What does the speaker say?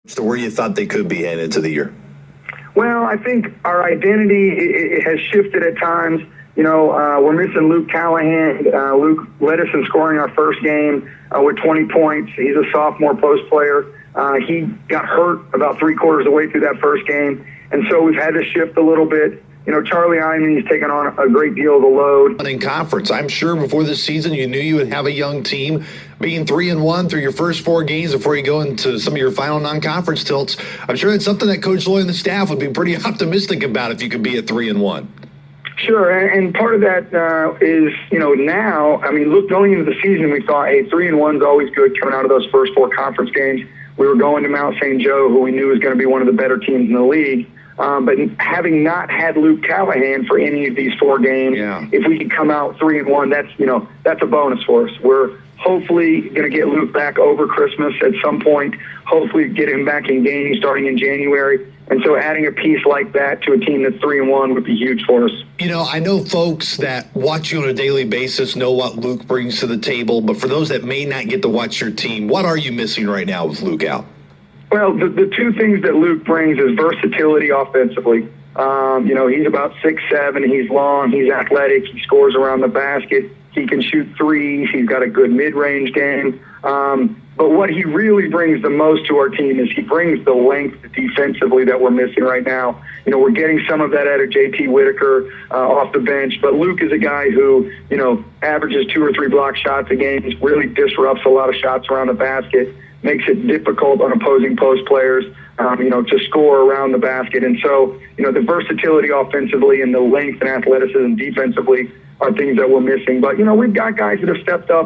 to where you thought they could be headed into the year? Well, I think our identity it has shifted at times. We're missing Luke Callahan. Luke led us in scoring our first game with 20 points. He's a sophomore post player. He got hurt about three-quarters of the way through that first game, and so we've had to shift a little bit. Charlie Hyman's taken on a great deal of the load. In conference, I'm sure before this season you knew you would have a young team. Being 3-1 through your first 4 games before you go into some of your final non-conference tilts, I'm sure it's something that Coach Loy and the staff would be pretty optimistic about if you could be at 3-1. Sure, and part of that is, now, look, going into the season, we thought, hey, 3-1 is always good coming out of those first 4 conference games. We were going to Mount St. Joe, who we knew was going to be one of the better teams in the league. But having not had Luke Callahan for any of these 4 games, if we could come out 3-1, that's a bonus for us. We're hopefully going to get Luke back over Christmas at some point, hopefully get him back in games starting in January. And so adding a piece like that to a team that's 3-1 would be huge for us. I know folks that watch you on a daily basis know what Luke brings to the table, but for those that may not get to watch your team, what are you missing right now with Luke out? Well, the 2 things that Luke brings is versatility offensively. He's about 6'7", he's long, he's athletic, he scores around the basket, he can shoot threes, he's got a good mid-range game. But what he really brings the most to our team is he brings the length defensively that we're missing right now. We're getting some of that out of J.T. Whitaker off the bench, but Luke is a guy who, averages 2 or 3 block shots a game, really disrupts a lot of shots around the basket, makes it difficult on opposing post players, to score around the basket. And so, the versatility offensively and the length and athleticism defensively are things that we're missing. But, we've got guys that have stepped up